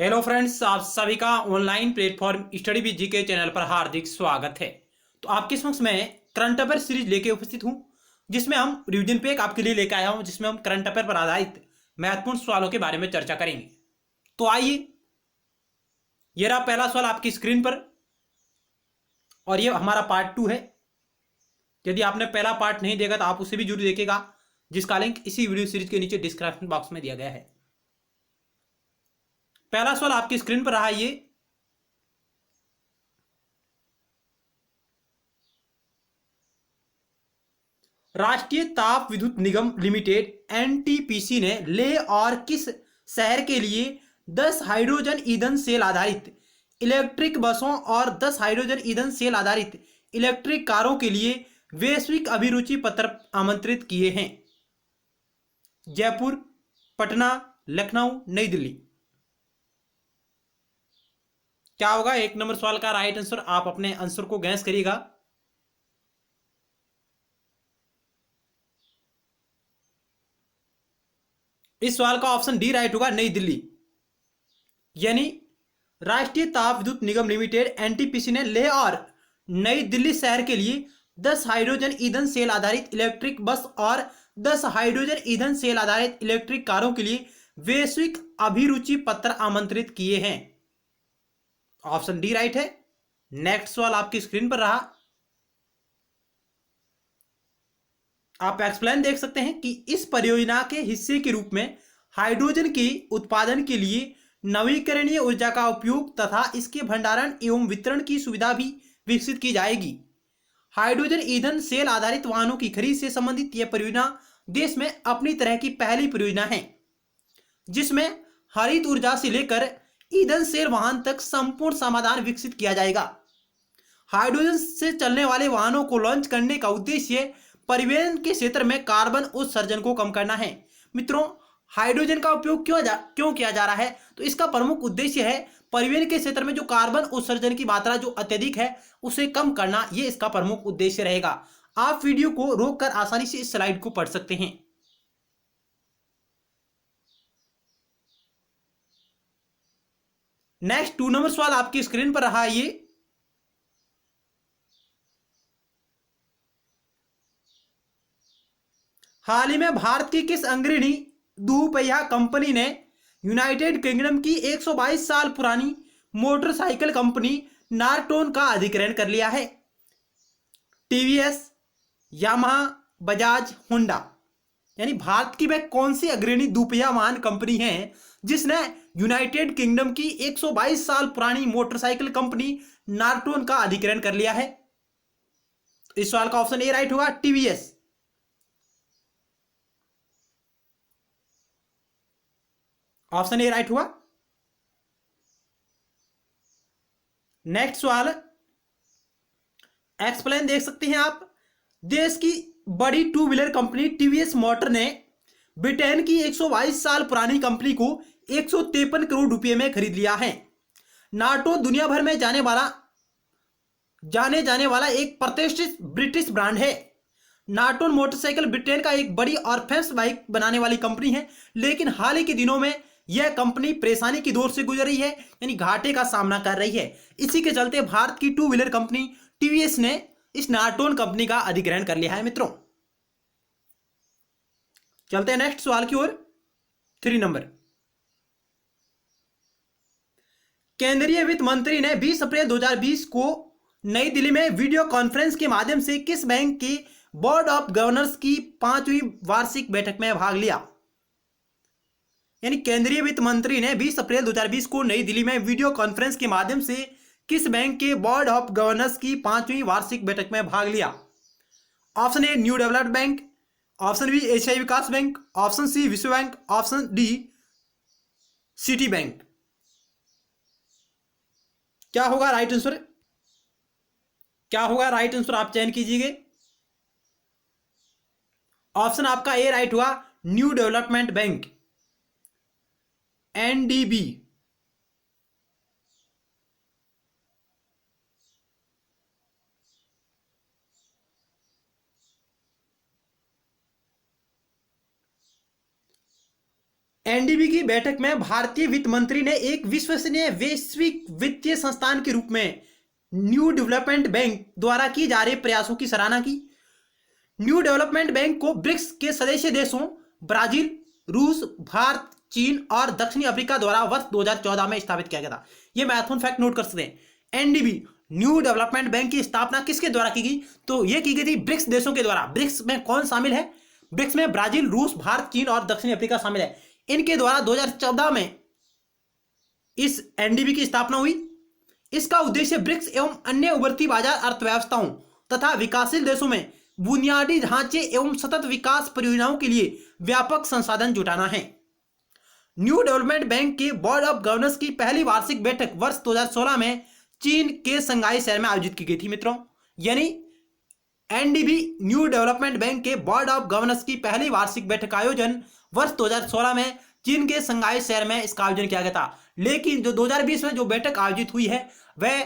Hello friends, आप सभी का online platform study with GK channel पर हार्दिक स्वागत है। तो आपके समक्ष मैं करंट अफेयर सीरीज लेके उपस्थित हूं, जिसमें हम रिवीजन पे एक आपके लिए लेकर आया हूं, जिसमें हम करंट अफेयर पर आधारित महत्वपूर्ण सवालों के बारे में चर्चा करेंगे। तो आइए, ये रहा पहला सवाल आपकी स्क्रीन पर और ये हमारा पार्ट 2 है। यदि आपने पहला पार्ट नहीं देखा तो आप उसे भी जरूर देखेगा, जिसका लिंक इसी वीडियो सीरीज के नीचे डिस्क्रिप्शन बॉक्स में दिया गया है। पहला सवाल आपकी स्क्रीन पर रहा ये, राष्ट्रीय ताप विद्युत निगम लिमिटेड एनटीपीसी ने लेह और किस शहर के लिए 10 हाइड्रोजन ईंधन सेल आधारित इलेक्ट्रिक बसों और 10 हाइड्रोजन ईंधन सेल आधारित इलेक्ट्रिक कारों के लिए वैश्विक अभिरुचि पत्र आमंत्रित किए हैं? जयपुर, पटना, लखनऊ, नई दिल्ली। क्या होगा एक नंबर सवाल का राइट आंसर? आप अपने आंसर को गैस करिएगा। इस सवाल का ऑप्शन डी राइट होगा, नई दिल्ली। यानी राष्ट्रीय ताप विद्युत निगम लिमिटेड एनटीपीसी ने लेह और नई दिल्ली शहर के लिए 10 हाइड्रोजन ईंधन सेल आधारित इलेक्ट्रिक बस और 10 हाइड्रोजन ईंधन सेल आधारित इलेक्ट्रिक कारों के लिए वैश्विक अभिरुचि पत्र आमंत्रित किए हैं। ऑप्शन डी राइट है। नेक्स्ट सवाल आपकी स्क्रीन पर रहा। आप एक्सप्लेन देख सकते हैं कि इस परियोजना के हिस्से के रूप में हाइड्रोजन के उत्पादन के लिए नवीकरणीय ऊर्जा का उपयोग तथा इसके भंडारण एवं वितरण की सुविधा भी विकसित की जाएगी। हाइड्रोजन ईंधन सेल आधारित वाहनों की खरीद से संबंधित यह परियोजना देश में अपनी तरह की पहली परियोजना है, जिसमें हरित ऊर्जा से लेकर ईंधन सेल वाहन तक संपूर्ण समाधान विकसित किया जाएगा। हाइड्रोजन से चलने वाले वाहनों को लॉन्च करने का उद्देश्य परिवहन के क्षेत्र में कार्बन उत्सर्जन को कम करना है। मित्रों, हाइड्रोजन का उपयोग क्यों किया जा रहा है? तो इसका प्रमुख उद्देश्य है परिवहन के क्षेत्र में जो कार्बन उत्सर्जन की मात्रा जो अत्यधिक है उसे कम करना। ये इसका प्रमुख उद्देश्य रहेगा। आप वीडियो को रोककर आसानी से इस स्लाइड को पढ़ सकते हैं। नेक्स्ट 2 नंबर सवाल आपकी स्क्रीन पर रहा। ये हाल ही में भारत की किस अग्रणी दोपहिया कंपनी ने यूनाइटेड किंगडम की 122 साल पुरानी मोटरसाइकिल कंपनी नार्टोन का अधिग्रहण कर लिया है? TVS, Yamaha, Bajaj, Honda. यानी भारत की वह कौन सी अग्रणी दोपहिया वाहन कंपनी है जिसने यूनाइटेड किंगडम की 122 साल पुरानी मोटरसाइकिल कंपनी नार्टोन का अधिग्रहण कर लिया है? इस सवाल का ऑप्शन ए राइट होगा, टीवीएस। ऑप्शन ए राइट हुआ। नेक्स्ट सवाल एक्सप्लेन देख सकते हैं आप। देश की बड़ी two wheeler company TVS motor ने ब्रिटेन की 122 साल पुरानी कंपनी को 153 करोड़ रुपए में खरीद लिया है। नार्टो दुनिया भर में जाने जाने वाला एक प्रतिष्ठित ब्रिटिश ब्रांड है। नार्टोन मोटरसाइकिल ब्रिटेन का एक बड़ी और फेमस बाइक बनाने वाली कंपनी है, लेकिन हाल ही के दिनों में यह कंपनी परेशानी की दौर से गुजर रही है, यानी घाटे का सामना कर रही है। इसी के चलते भारत की टू व्हीलर कंपनी टीवीएस ने इस नार्टोन कंपनी का अधिग्रहण कर लिया है। मित्रों, चलते हैं नेक्स्ट सवाल की ओर। 3 नंबर, केंद्रीय वित्त मंत्री ने 20 अप्रैल 2020 को नई दिल्ली में वीडियो कॉन्फ्रेंस के माध्यम से किस बैंक के बोर्ड ऑफ गवर्नर्स की 5वीं वार्षिक बैठक में भाग लिया? यानी केंद्रीय वित्त मंत्री ने 20 अप्रैल 2020 को नई दिल्ली में वीडियो कॉन्फ्रेंस के माध्यम से किस बैंक के बोर्ड ऑफ गवर्नर्स की 5वीं वार्षिक बैठक में भाग लिया? Option A new developed bank, option B एशियाई विकास बैंक, ऑप्शन सी विश्व bank, option D city bank. क्या होगा राइट आंसर? क्या होगा राइट आंसर? आप चयन कीजिए। ऑप्शन आपका ए राइट हुआ, new development bank, NDB. NDB की बैठक में भारतीय वित्त मंत्री ने एक विश्वसनीय वैश्विक वित्तीय संस्थान के रूप में न्यू डेवलपमेंट बैंक द्वारा की जा रहे प्रयासों की सराहना की। न्यू डेवलपमेंट बैंक को ब्रिक्स के सदस्य देशों ब्राजील, रूस, भारत, चीन और दक्षिणी अफ्रीका द्वारा वर्ष 2014 में स्थापित किया गया था। यह महत्वपूर्ण फैक्ट नोट कर सकते हैं। एनडीबी न्यू डेवलपमेंट बैंक की स्थापना किसके द्वारा की गई? तो यह की गई थी ब्रिक्स देशों के द्वारा। ब्रिक्स में कौन शामिल है? ब्रिक्स में ब्राजील, रूस, भारत, चीन और दक्षिणी अफ्रीका शामिल है। इनके द्वारा 2014 में इस एनडीबी की स्थापना हुई। इसका उद्देश्य ब्रिक्स एवं अन्य उभरती बाजार अर्थव्यवस्थाओं तथा विकासशील देशों में बुनियादी ढांचे एवं सतत विकास परियोजनाओं के लिए व्यापक संसाधन जुटाना है। न्यू डेवलपमेंट बैंक के बोर्ड ऑफ गवर्नर्स की पहली वार्षिक बैठक वर्ष 2016 में चीन के शंघाई शहर में आयोजित की गई थी मित्रों। यानी एनडीबी न्यू डेवलपमेंट बैंक के बोर्ड ऑफ गवर्नर्स की पहली वार्षिक बैठक का आयोजन वर्ष 2016 में चीन के शंघाई शहर में इसका आयोजन किया गया था। लेकिन जो 2020 में जो बैठक आयोजित हुई है वह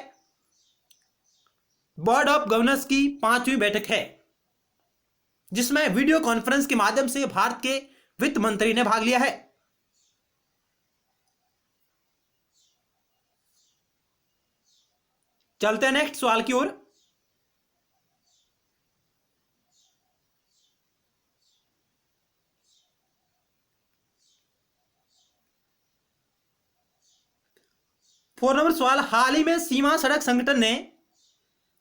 बोर्ड ऑफ गवर्नर्स की 5वीं बैठक है, जिसमें वीडियो कॉन्फ्रेंस के माध्यम से भारत के वित्त मंत्री ने भाग लिया है। चलते हैं नेक्स्ट सवाल की ओर। फोर नंबर सवाल, हाल ही में सीमा सड़क संगठन ने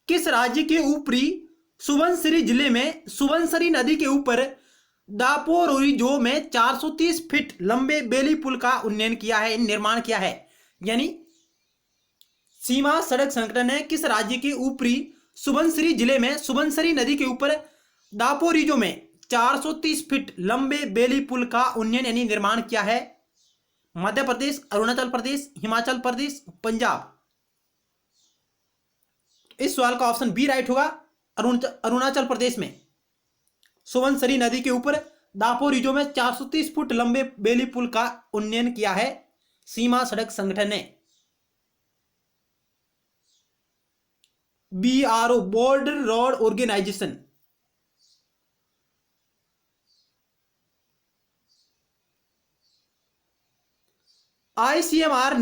किस राज्य के ऊपरी सुबनसिरी जिले में सुबनसिरी नदी के ऊपर दापोरिजो में 430 फीट लंबे बेली पुल का उन्नयन किया है, निर्माण किया है। यानी सीमा सड़क संगठन ने किस राज्य के ऊपरी सुबनसिरी जिले में सुबनसिरी नदी के ऊपर दापोरिजो में 430 फीट लंबे बेली पुल का उन्नयन यानी निर्माण किया है? मध्य प्रदेश, अरुणाचल प्रदेश, हिमाचल प्रदेश, पंजाब। इस सवाल का ऑप्शन बी राइट होगा। अरुणाचल प्रदेश में सुबनसिरी नदी के ऊपर दापोरिजो में 430 फुट लंबे बेली पुल का उन्नयन किया है सीमा सड़क संगठन ने। BRO border road organisation. ICMR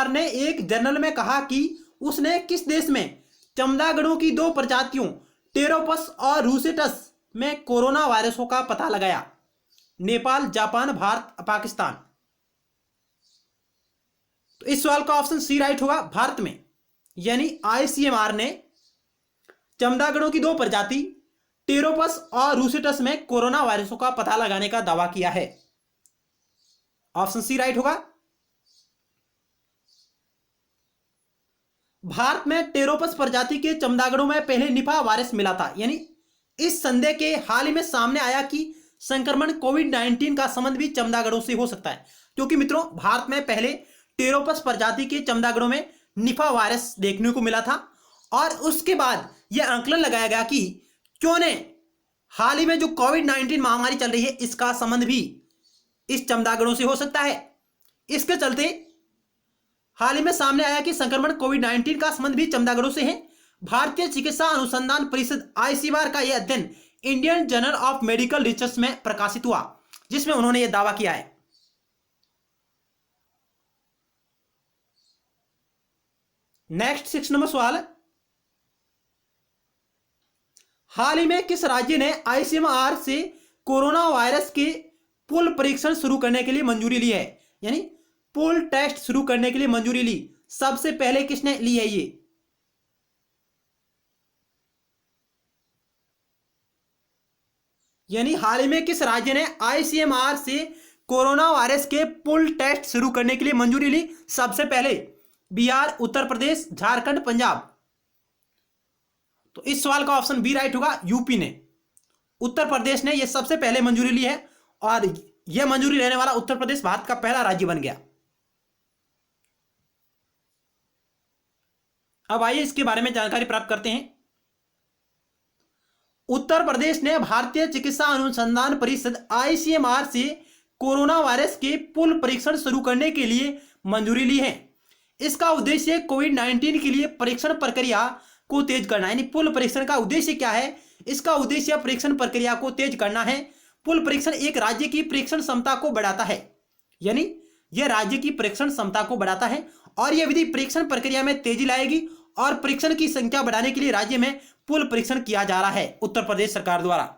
ने एक जर्नल में कहा कि उसने किस देश में चमगादड़ों की 2 प्रजातियों टेरोपस और रूसेटस में कोरोना वायरसों का पता लगाया? नेपाल, जापान, भारत, पाकिस्तान। तो इस सवाल का ऑप्शन सी राइट होगा, भारत में। यानी आईसीएमआर ने चमगादड़ों की 2 प्रजाति टेरोपस और रूसेटस में कोरोना वायरसों का पता लगाने का दावा किया है। ऑप्शन सी राइट होगा। भारत में टेरोपस प्रजाति के चमगादड़ों में पहले निपा वायरस मिला था। यानी इस संदेह के हाल ही में सामने आया कि संक्रमण कोविड-19 का संबंध भी चमगादड़ों से हो सकता है, क्योंकि मित्रों भारत में पहले टेरोपस प्रजाति के चमगादड़ों में निपा वायरस देखने को मिला था और उसके बाद यह आंकलन लगाया गया कि क्यों ने हाल ही में जो कोविड-19 महामारी चल रही है इसका संबंध भी इस चमगादड़ों से हो सकता है। इसके चलते हाल ही में सामने आया कि संक्रमण कोविड-19 का संबंध भी चमगादड़ों से है। भारतीय चिकित्सा अनुसंधान परिषद आईसीएमआर का यह अध्ययन Indian journal of medical research में प्रकाशित हुआ, जिसमें उन्होंने यह दावा किया है। नेक्स्ट 6 नंबर सवाल, हाल ही में किस राज्य ने आईसीएमआर से कोरोना वायरस के पुल परीक्षण शुरू करने के लिए मंजूरी ली है? यानी पुल टेस्ट शुरू करने के लिए मंजूरी ली। सबसे पहले किसने ली है ये? यानी हाल ही में किस राज्य ने आईसीएमआर से कोरोना वायरस के पुल टेस्ट शुरू करने के लिए मंजूरी ली? सबसे पहले बिहार, उत्तर प्रदेश, झारखंड, पंजाब। तो इस सवाल का ऑप्शन बी राइट होगा, यूपी ने। उत्तर प्रदेश ने यह सबसे पहले मंजूरी ली है और यह मंजूरी लेने वाला उत्तर प्रदेश भारत का पहला राज्य बन गया। अब आइए इसके बारे में जानकारी प्राप्त करते हैं। उत्तर प्रदेश ने भारतीय चिकित्सा अनुसंधान परिषद आईसीएमआर से कोरोना वायरस के पुल परीक्षण शुरू करने के लिए मंजूरी ली है। इसका उद्देश्य कोविड-19 के लिए परीक्षण प्रक्रिया को तेज करना। यानी पुल परीक्षण का उद्देश्य क्या है? इसका उद्देश्य परीक्षण प्रक्रिया को तेज करना है। पुल परीक्षण एक राज्य की परीक्षण क्षमता को बढ़ाता है, यानी यह राज्य की परीक्षण क्षमता को बढ़ाता है और यह विधि परीक्षण प्रक्रिया में तेजी लाएगी और परीक्षण की संख्या बढ़ाने के लिए राज्य में पुल परीक्षण किया जा रहा है उत्तर प्रदेश सरकार द्वारा।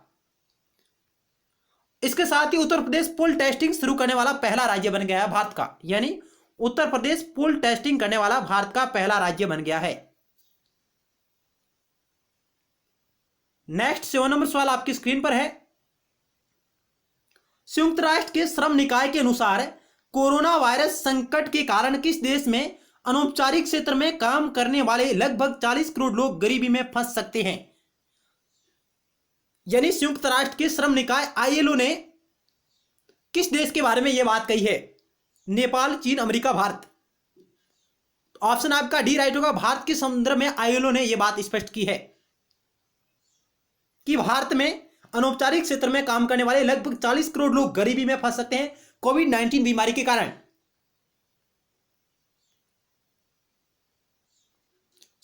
इसके साथ ही उत्तर प्रदेश पुल टेस्टिंग शुरू करने वाला पहला राज्य बन गया है भारत का, यानी उत्तर प्रदेश पुल टेस्टिंग करने वाला भारत का पहला राज्य बन गया है। नेक्स्ट 7 नंबर सवाल आपकी स्क्रीन पर है। संयुक्त राष्ट्र के श्रम निकाय के अनुसार कोरोना वायरस संकट के कारण किस देश में अनौपचारिक क्षेत्र में काम करने वाले लगभग 40 करोड़ लोग गरीबी में फंस सकते हैं? यानी संयुक्त राष्ट्र के श्रम निकाय आईएलओ ने किस देश के बारे में यह बात कही है? नेपाल, चीन, अमेरिका, भारत। ऑप्शन आपका डी राइट होगा। भारत के संदर्भ में आईएलओ ने यह बात स्पष्ट की है कि भारत में अनौपचारिक क्षेत्र में काम करने वाले लगभग 40 करोड़ लोग गरीबी में फंस सकते हैं कोविड-19 बीमारी के कारण।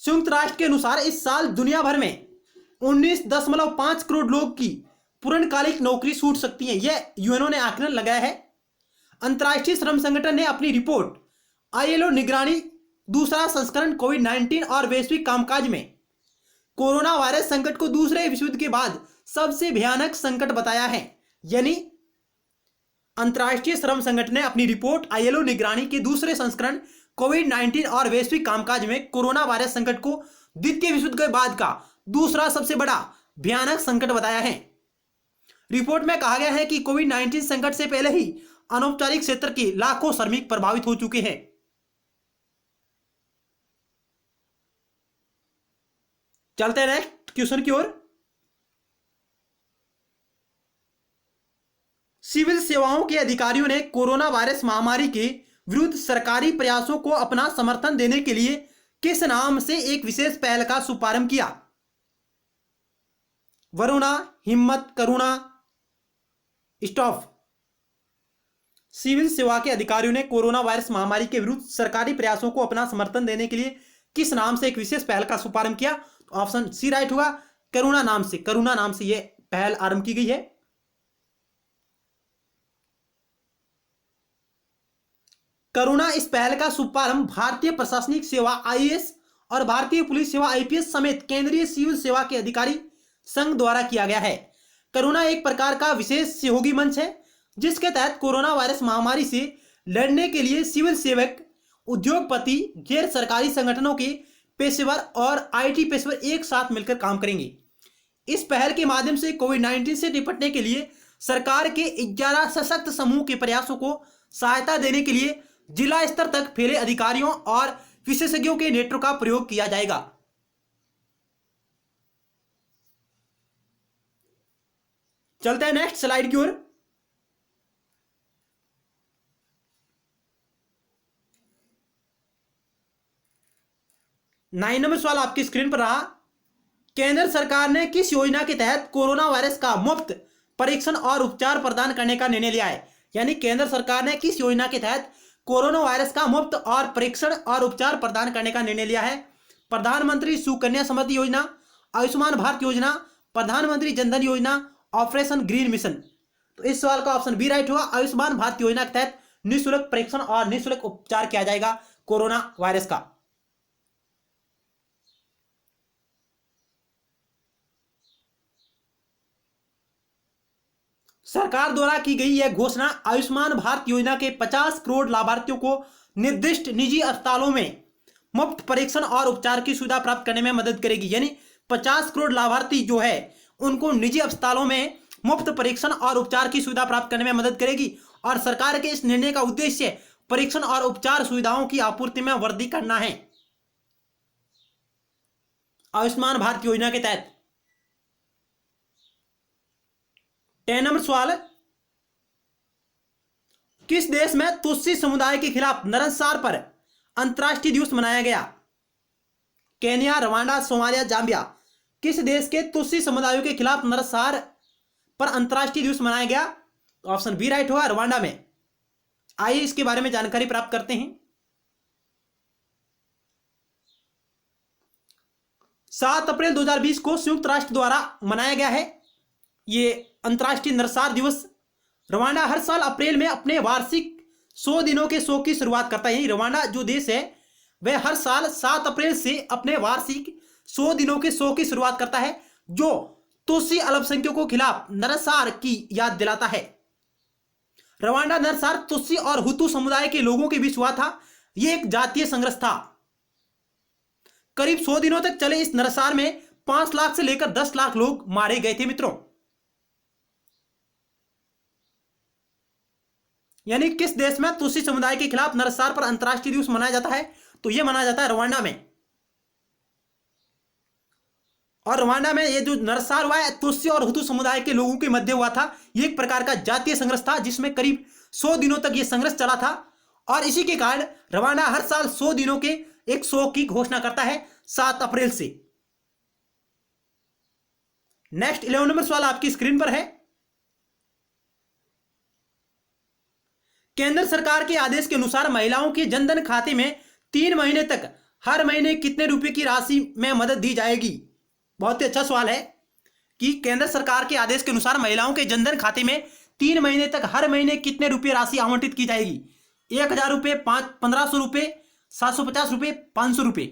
संयुक्त राष्ट्र के अनुसार इस साल दुनिया भर में 19.5 करोड़ लोग की पूर्णकालिक नौकरी छूट सकती है, यह यूएनओ ने आकलन लगाया है। अंतर्राष्ट्रीय श्रम संगठन ने अपनी रिपोर्ट आईएलओ निगरानी दूसरा संस्करण कोविड-19 और वैश्विक कामकाज में कोरोना वायरस संकट को दूसरे विश्व युद्ध के बाद सबसे भयानक संकट बताया है। यानी अंतर्राष्ट्रीय श्रम संगठन ने अपनी रिपोर्ट आईएलओ निगरानी के दूसरे संस्करण कोविड-19 और वैश्विक कामकाज में कोरोना वायरस संकट को द्वितीय विश्व युद्ध के बाद का दूसरा सबसे बड़ा भयानक संकट बताया है। रिपोर्ट में कहा गया है कि कोविड-19 संकट से पहले ही अनौपचारिक क्षेत्र के लाखों श्रमिक प्रभावित हो चुके हैं। चलते हैं नेक्स्ट क्वेश्चन की ओर। सिविल सेवाओं के अधिकारियों ने कोरोना वायरस महामारी के विरुद्ध सरकारी प्रयासों को अपना समर्थन देने के लिए किस नाम से एक विशेष पहल का शुभारंभ किया? वरुणा, हिम्मत, करुणा, स्टॉप। सिविल सेवा के अधिकारियों ने कोरोना वायरस महामारी के विरुद्ध सरकारी प्रयासों को अपना समर्थन देने के लिए किस नाम से एक विशेष पहल का शुभारंभ किया? तो ऑप्शन सी राइट होगा, करुणा नाम से। करुणा नाम से यह पहल आरंभ की गई है। करुणा इस पहल का शुभारंभ भारतीय प्रशासनिक सेवा आईएएस और भारतीय पुलिस सेवा आईपीएस समेत केंद्रीय सिविल सेवा के अधिकारी संघ द्वारा किया गया है। करुणा एक प्रकार का विशेष सहयोगी मंच है जिसके तहत कोरोना वायरस महामारी से लड़ने के लिए सिविल सेवक, उद्योगपति, गैर सरकारी संगठनों के पेशेवर और आईटी पेशेवर एक साथ मिलकर काम करेंगे। इस पहल के माध्यम से कोविड-19 से निपटने के लिए सरकार के 11 सशक्त समूह के प्रयासों को सहायता देने के लिए जिला स्तर तक फैले अधिकारियों और विशेषज्ञों के नेटवर्क का प्रयोग किया जाएगा। चलते हैं नेक्स्ट स्लाइड की ओर। नाइन नंबर सवाल आपकी स्क्रीन पर रहा। केंद्र सरकार ने किस योजना के तहत कोरोना वायरस का मुफ्त परीक्षण और उपचार प्रदान करने का निर्णय लिया है? यानी केंद्र सरकार ने किस योजना के तहत कोरोना वायरस का मुफ्त और परीक्षण और उपचार प्रदान करने का निर्णय लिया है? प्रधानमंत्री सुकन्या समृद्धि योजना, आयुष्मान भारत योजना, प्रधानमंत्री जनधन योजना, ऑपरेशन ग्रीन मिशन। तो इस सवाल का ऑप्शन बी राइट हुआ। आयुष्मान भारत योजना के तहत निःशुल्क परीक्षण और निःशुल्क उपचार किया जाएगा कोरोना वायरस का। सरकार द्वारा की गई यह घोषणा आयुष्मान भारत योजना के 50 करोड़ लाभार्थियों को निर्दिष्ट निजी अस्पतालों में मुफ्त परीक्षण और उपचार की सुविधा प्राप्त करने में मदद करेगी। यानी 50 करोड़ लाभार्थी जो है उनको निजी अस्पतालों में मुफ्त परीक्षण और उपचार की सुविधा प्राप्त करने में मदद करेगी। और सरकार के इस निर्णय का उद्देश्य परीक्षण और उपचार सुविधाओं की आपूर्ति में वृद्धि करना है आयुष्मान भारत योजना के तहत। 10 नंबर सवाल, किस देश में तुत्सी समुदाय के खिलाफ नरसंहार पर अंतर्राष्ट्रीय दिवस मनाया गया? Kenya, Rwanda, Somalia, Zambia. किस देश के तुत्सी समुदायों के खिलाफ नरसंहार पर अंतर्राष्ट्रीय दिवस मनाया गया? ऑप्शन बी राइट होगा, रवांडा में। आइए इसके बारे में जानकारी प्राप्त करते हैं। 7 अप्रैल 2020 को संयुक्त राष्ट्र द्वारा मनाया गया है ये अंतर्राष्ट्रीय नरसार दिवस। रवांडा हर साल अप्रैल में अपने वार्षिक 100 दिनों के शो की शुरुआत करता है। रवांडा जो देश है वह हर साल 7 अप्रैल से अपने वार्षिक 100 दिनों के शो की शुरुआत करता है, जो तुत्सी अल्पसंख्यकों के खिलाफ नरसार की याद दिलाता है। रवांडा नरसार तुत्सी और हुतू समुदाय के लोगों के बीच हुआ था। यह एक जातीय संघर्ष था। करीब 100 दिनों तक चले इस नरसार में 5 लाख से लेकर 10 लाख लोग मारे गए थे मित्रों। यानी किस देश में तुत्सी समुदाय के खिलाफ नरसार पर अंतर्राष्ट्रीय दिवस मनाया जाता है? तो यह मनाया जाता है रवांडा में। और रवांडा में ये जो नरसार हुआ है तुत्सी और हुतू समुदाय के लोगों के मध्य हुआ था। यह एक प्रकार का जातीय संघर्ष था जिसमें करीब 100 दिनों तक यह संघर्ष चला था। और इसी के कारण रवांडा हर साल 100 दिनों के एक शो की घोषणा करता है 7 अप्रैल से। नेक्स्ट 11 नंबर सवाल आपकी स्क्रीन पर है। केंद्र सरकार के आदेश के अनुसार महिलाओं के जनधन खाते में 3 महीने तक हर महीने कितने रुपए की राशि में मदद दी जाएगी? बहुत ही अच्छा सवाल है कि केंद्र सरकार के आदेश के अनुसार महिलाओं के जनधन खाते में 3 महीने तक हर महीने कितने रुपए राशि आवंटित की जाएगी? 1000 रुपये, 1500 रुपये, 750 रुपये, 500 रुपये।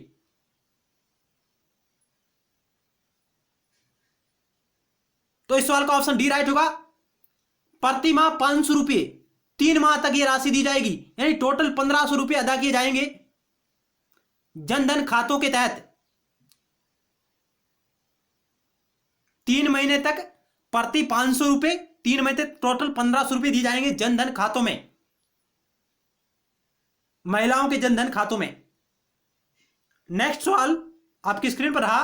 तो इस सवाल का ऑप्शन डी राइट होगा। प्रति माह 500 रुपये 3 माह तक यह राशि दी जाएगी, यानी टोटल 1500 रुपये अदा किए जाएंगे जनधन खातों के तहत। 3 महीने तक प्रति 500 रुपये, 3 महीने तक टोटल 1500 रुपये दी जाएंगे जनधन खातों में, महिलाओं के जनधन खातों में। नेक्स्ट सवाल आपकी स्क्रीन पर रहा।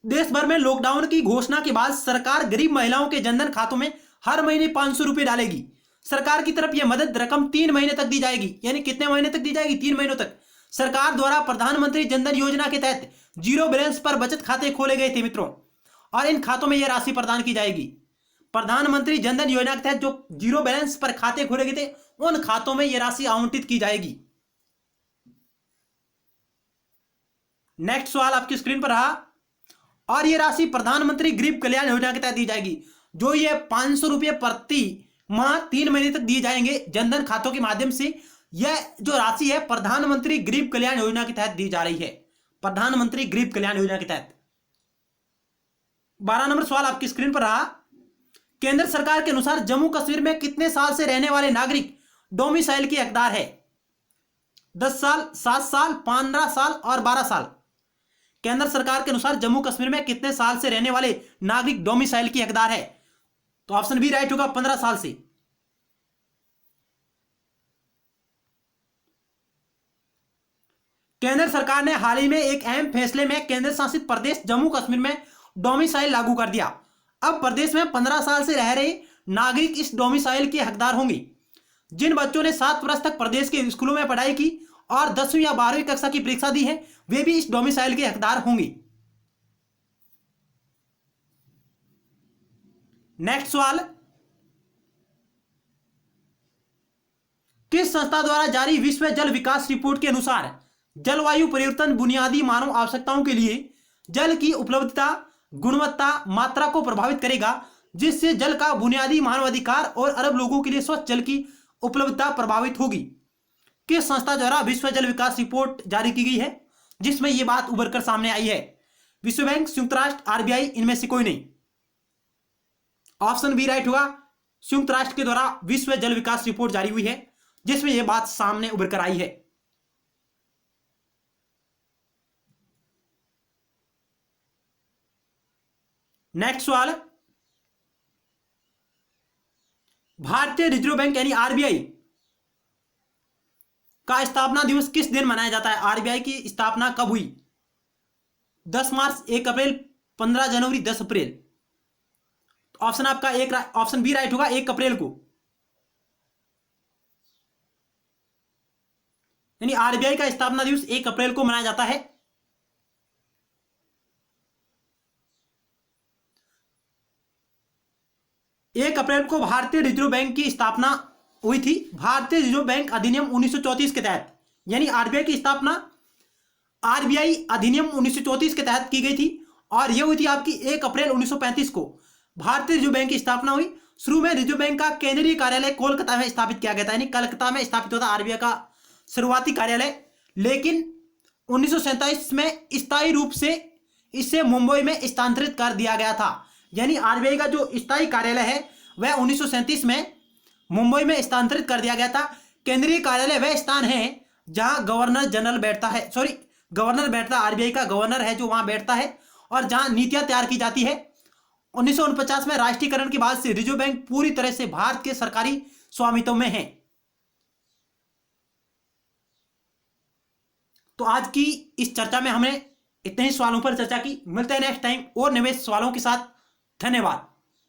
देश भर में लॉकडाउन की घोषणा के बाद सरकार गरीब महिलाओं के जनधन खातों में हर महीने 500 रुपये डालेगी। सरकार की तरफ यह मदद रकम 3 महीने तक दी जाएगी। यानी कितने महीने तक दी जाएगी? 3 महीनों तक। सरकार द्वारा प्रधानमंत्री जनधन योजना के तहत जीरो बैलेंस पर बचत खाते खोले गए थे मित्रों, और इन खातों में यह राशि प्रदान की जाएगी। प्रधानमंत्री जनधन योजना के तहत जो जीरो बैलेंस पर खाते खोले गए थे उन खातों में यह राशि आवंटित की जाएगी। नेक्स्ट सवाल आपकी स्क्रीन पर रहा। और यह राशि प्रधानमंत्री गरीब कल्याण योजना के तहत दी जाएगी। जो ये 500 रुपये प्रति माह 3 महीने तक दिए जाएंगे जनधन खातों के माध्यम से, यह जो राशि है प्रधानमंत्री गरीब कल्याण योजना के तहत दी जा रही है। प्रधानमंत्री गरीब कल्याण योजना के तहत। 12 नंबर सवाल आपकी स्क्रीन पर रहा। केंद्र सरकार के अनुसार जम्मू कश्मीर में कितने साल से रहने वाले नागरिक डोमिसाइल के हकदार है? 10 साल, 7 साल, 15 साल और 12 साल। केंद्र सरकार के अनुसार जम्मू कश्मीर में कितने साल से रहने वाले नागरिक डोमिसाइल के हकदार है? तो ऑप्शन बी राइट होगा, 15 साल से। केंद्र सरकार ने हाल ही में एक अहम फैसले में केंद्र शासित प्रदेश जम्मू कश्मीर में डोमिसाइल लागू कर दिया। अब प्रदेश में 15 साल से रह रहे नागरिक इस डोमिसाइल के हकदार होंगे। जिन बच्चों ने 7 वर्ष तक प्रदेश के स्कूलों में पढ़ाई की और 10वीं या 12वीं कक्षा की परीक्षा दी है, वे भी इस डोमिसाइल के हकदार होंगे। नेक्स्ट सवाल। किस संस्था द्वारा जारी विश्व जल विकास रिपोर्ट के अनुसार जलवायु परिवर्तन बुनियादी मानव आवश्यकताओं के लिए जल की उपलब्धता, गुणवत्ता, मात्रा को प्रभावित करेगा, जिससे जल का बुनियादी मानवाधिकार और अरब लोगों के लिए स्वच्छ जल की उपलब्धता प्रभावित होगी? किस संस्था द्वारा विश्व जल विकास रिपोर्ट जारी की गई है जिसमें यह बात उभर कर सामने आई है? विश्व बैंक, संयुक्त राष्ट्र, आरबीआई, इनमें से कोई नहीं। ऑप्शन बी राइट होगा। संयुक्त राष्ट्र के द्वारा विश्व जल विकास रिपोर्ट जारी हुई है जिसमें यह बात सामने उभर कर आई है। नेक्स्ट सवाल। भारतीय रिजर्व बैंक यानी आरबीआई का स्थापना दिवस किस दिन मनाया जाता है? आरबीआई की स्थापना कब हुई? 10 मार्च, 1 अप्रैल, 15 जनवरी, 10 अप्रैल। ऑप्शन आपका ऑप्शन बी राइट होगा, 1 अप्रैल को। यानी आरबीआई का स्थापना दिवस 1 अप्रैल को मनाया जाता है। एक अप्रैल को भारतीय रिजर्व बैंक की स्थापना हुई थी। भारतीय रिजर्व बैंक अधिनियम 1934 के तहत, यानी आरबीआई की स्थापना आरबीआई अधिनियम 1934 के तहत की गई थी और यह हुई थी आपकी 1 अप्रैल 1935 को। भारतीय रिजर्व बैंक की स्थापना हुई। शुरू में रिजर्व बैंक का केंद्रीय कार्यालय कोलकाता में स्थापित किया गया था, यानी कलकत्ता में स्थापित होता आरबीआई का शुरुआती कार्यालय। लेकिन 1947 में स्थायी रूप से इसे मुंबई में स्थानांतरित कर दिया गया था। यानी आरबीआई का जो स्थायी कार्यालय है वह 1937 में मुंबई में स्थानांतरित कर दिया गया था। केंद्रीय कार्यालय वह स्थान है जहां गवर्नर जनरल बैठता है, गवर्नर बैठता है, आरबीआई का गवर्नर है जो वहां बैठता है और जहां नीतियां तैयार की जाती है। 1949 में राष्ट्रीयकरण के बाद से रिजर्व बैंक पूरी तरह से भारत के सरकारी स्वामित्व में है। तो आज की इस चर्चा में हमने इतने ही सवालों पर चर्चा की। मिलते हैं नेक्स्ट टाइम और नए सवालों के साथ। धन्यवाद।